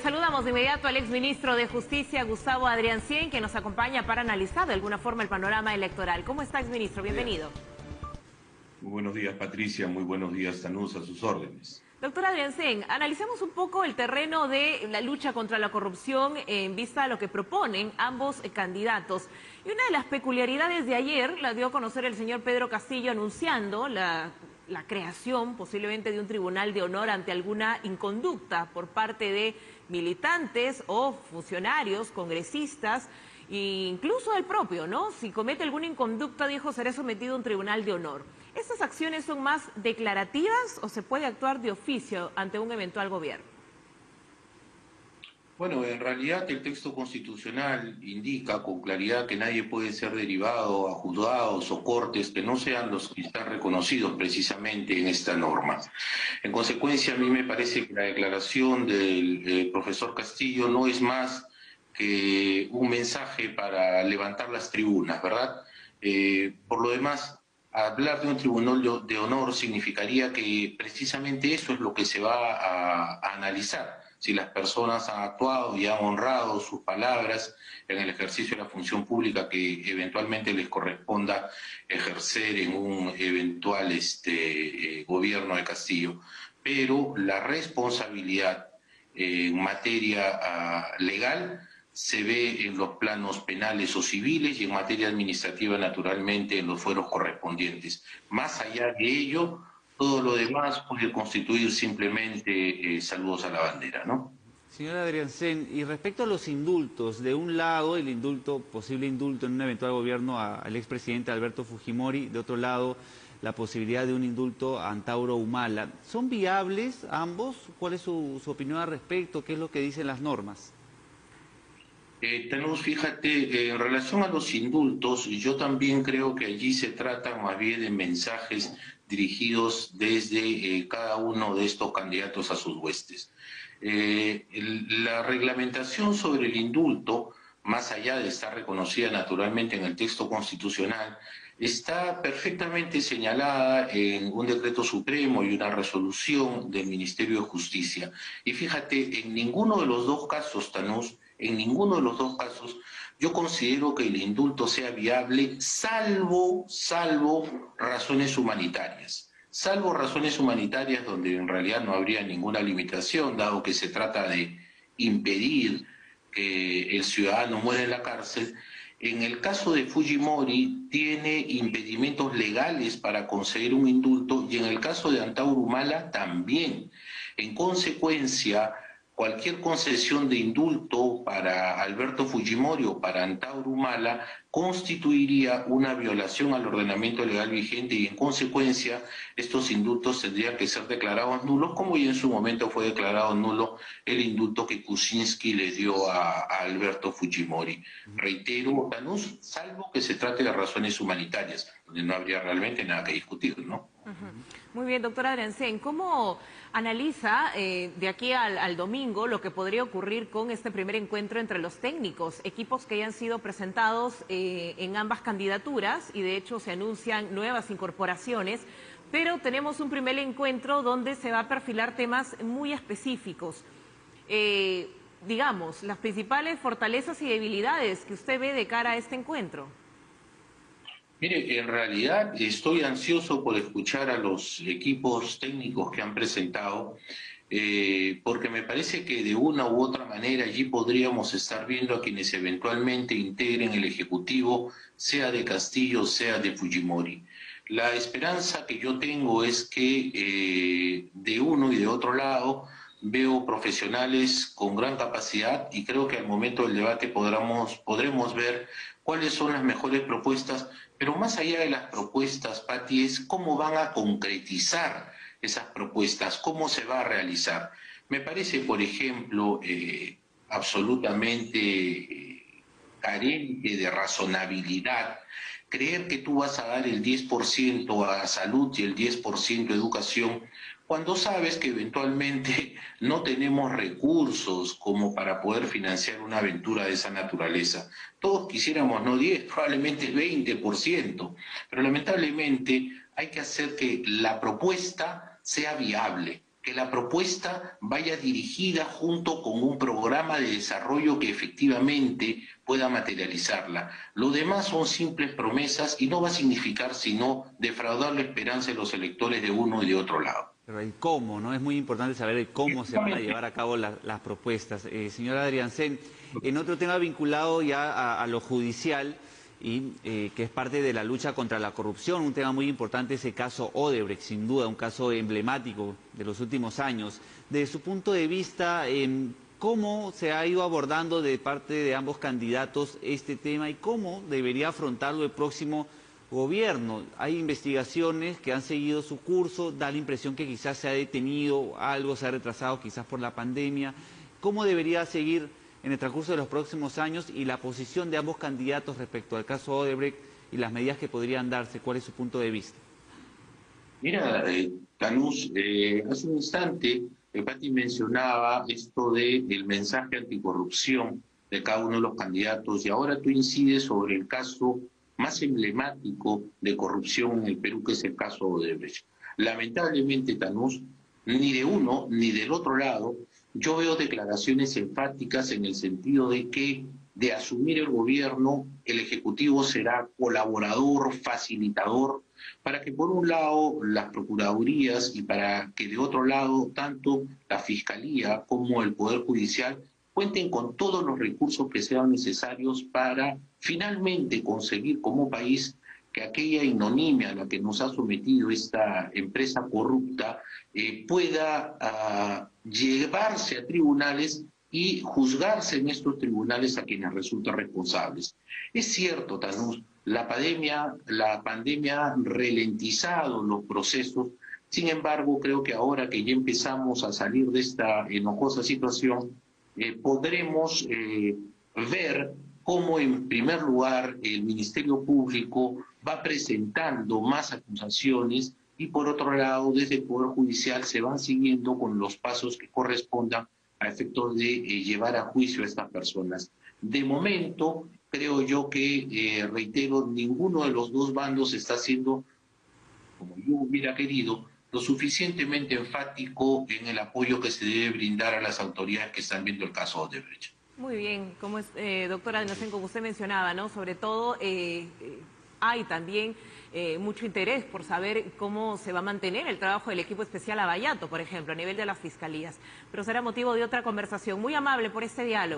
Saludamos de inmediato al exministro de Justicia, Gustavo Adriancien, que nos acompaña para analizar de alguna forma el panorama electoral. ¿Cómo está, exministro? Bienvenido. Muy buenos días, Patricia. Muy buenos días, Tanús, a sus órdenes. Doctor Adriancien, analicemos un poco el terreno de la lucha contra la corrupción en vista a lo que proponen ambos candidatos. Y una de las peculiaridades de ayer la dio a conocer el señor Pedro Castillo anunciando la creación posiblemente de un tribunal de honor ante alguna inconducta por parte de militantes o funcionarios, congresistas, e incluso el propio, ¿no? Si comete alguna inconducta, dijo, será sometido a un tribunal de honor. ¿Estas acciones son más declarativas o se puede actuar de oficio ante un eventual gobierno? Bueno, en realidad el texto constitucional indica con claridad que nadie puede ser derivado a juzgados o cortes que no sean los que están reconocidos precisamente en esta norma. En consecuencia, a mí me parece que la declaración del profesor Castillo no es más que un mensaje para levantar las tribunas, ¿verdad? Por lo demás, hablar de un tribunal de honor significaría que precisamente eso es lo que se va a analizar. Si las personas han actuado y han honrado sus palabras en el ejercicio de la función pública que eventualmente les corresponda ejercer en un eventual gobierno de Castillo. Pero la responsabilidad en materia legal se ve en los planos penales o civiles y en materia administrativa, naturalmente, en los fueros correspondientes. Más allá de ello, todo lo demás puede constituir simplemente saludos a la bandera, ¿no? Señor Adriancén, y respecto a los indultos, de un lado el indulto, posible indulto en un eventual gobierno al expresidente Alberto Fujimori, de otro lado la posibilidad de un indulto a Antauro Humala, ¿son viables ambos? ¿Cuál es su opinión al respecto? ¿Qué es lo que dicen las normas? Tenemos, fíjate, en relación a los indultos, yo también creo que allí se trata más bien de mensajes dirigidos desde cada uno de estos candidatos a sus huestes. La reglamentación sobre el indulto, más allá de estar reconocida naturalmente en el texto constitucional, está perfectamente señalada en un decreto supremo y una resolución del Ministerio de Justicia. Y fíjate, en ninguno de los dos casos, Tanús, en ninguno de los dos casos, yo considero que el indulto sea viable, salvo razones humanitarias. Salvo razones humanitarias donde en realidad no habría ninguna limitación, dado que se trata de impedir que el ciudadano muera en la cárcel. En el caso de Fujimori tiene impedimentos legales para conceder un indulto y en el caso de Antauro Humala también. En consecuencia, cualquier concesión de indulto para Alberto Fujimori o para Antauro Humala constituiría una violación al ordenamiento legal vigente y en consecuencia estos indultos tendrían que ser declarados nulos, como ya en su momento fue declarado nulo el indulto que Kuczynski le dio a Alberto Fujimori. Reitero, Tanús, salvo que se trate de razones humanitarias, donde no habría realmente nada que discutir, ¿no? Muy bien, doctora Adriancén, ¿cómo analiza de aquí al domingo lo que podría ocurrir con este primer encuentro entre los técnicos, equipos que ya han sido presentados en ambas candidaturas y de hecho se anuncian nuevas incorporaciones, pero tenemos un primer encuentro donde se va a perfilar temas muy específicos? Digamos, las principales fortalezas y debilidades que usted ve de cara a este encuentro. Mire, en realidad estoy ansioso por escuchar a los equipos técnicos que han presentado, porque me parece que de una u otra manera allí podríamos estar viendo a quienes eventualmente integren el Ejecutivo, sea de Castillo, sea de Fujimori. La esperanza que yo tengo es que de uno y de otro lado veo profesionales con gran capacidad y creo que al momento del debate podremos ver cuáles son las mejores propuestas, pero más allá de las propuestas, Pati, es cómo van a concretizar esas propuestas, cómo se va a realizar. Me parece, por ejemplo, absolutamente carente de razonabilidad creer que tú vas a dar el 10% a salud y el 10% a educación, cuando sabes que eventualmente no tenemos recursos como para poder financiar una aventura de esa naturaleza. Todos quisiéramos no 10, probablemente 20%, pero lamentablemente hay que hacer que la propuesta sea viable, que la propuesta vaya dirigida junto con un programa de desarrollo que efectivamente pueda materializarla. Lo demás son simples promesas y no va a significar sino defraudar la esperanza de los electores de uno y de otro lado. Pero el cómo, ¿no? Es muy importante saber el cómo se van a llevar a cabo las propuestas. Señor Adriancén, en otro tema vinculado ya a lo judicial y que es parte de la lucha contra la corrupción, un tema muy importante es el caso Odebrecht, sin duda, un caso emblemático de los últimos años. Desde su punto de vista, ¿cómo se ha ido abordando de parte de ambos candidatos este tema y cómo debería afrontarlo el próximo gobierno? Hay investigaciones que han seguido su curso, da la impresión que quizás se ha detenido, algo se ha retrasado quizás por la pandemia. ¿Cómo debería seguir en el transcurso de los próximos años y la posición de ambos candidatos respecto al caso Odebrecht y las medidas que podrían darse? ¿Cuál es su punto de vista? Mira, Canús, hace un instante Pati mencionaba esto del mensaje anticorrupción de cada uno de los candidatos y ahora tú incides sobre el caso más emblemático de corrupción en el Perú, que es el caso Odebrecht. Lamentablemente, Tanús, ni de uno ni del otro lado, yo veo declaraciones enfáticas en el sentido de que de asumir el gobierno, el Ejecutivo será colaborador, facilitador, para que por un lado las procuradurías y para que de otro lado tanto la Fiscalía como el Poder Judicial cuenten con todos los recursos que sean necesarios para finalmente conseguir como país que aquella ignominia a la que nos ha sometido esta empresa corrupta pueda llevarse a tribunales y juzgarse en estos tribunales a quienes resultan responsables. Es cierto, Tanús, la pandemia ha ralentizado los procesos. Sin embargo, creo que ahora que ya empezamos a salir de esta enojosa situación, podremos ver cómo, en primer lugar, el Ministerio Público va presentando más acusaciones y, por otro lado, desde el Poder Judicial se van siguiendo con los pasos que correspondan a efectos de llevar a juicio a estas personas. De momento, creo yo que, reitero, ninguno de los dos bandos está siendo, como yo hubiera querido, lo suficientemente enfático en el apoyo que se debe brindar a las autoridades que están viendo el caso Odebrecht. Muy bien, como es, doctora Adriancén, como usted mencionaba, ¿no? Sobre todo hay también mucho interés por saber cómo se va a mantener el trabajo del equipo especial Abayato, por ejemplo, a nivel de las fiscalías. Pero será motivo de otra conversación. Muy amable por este diálogo.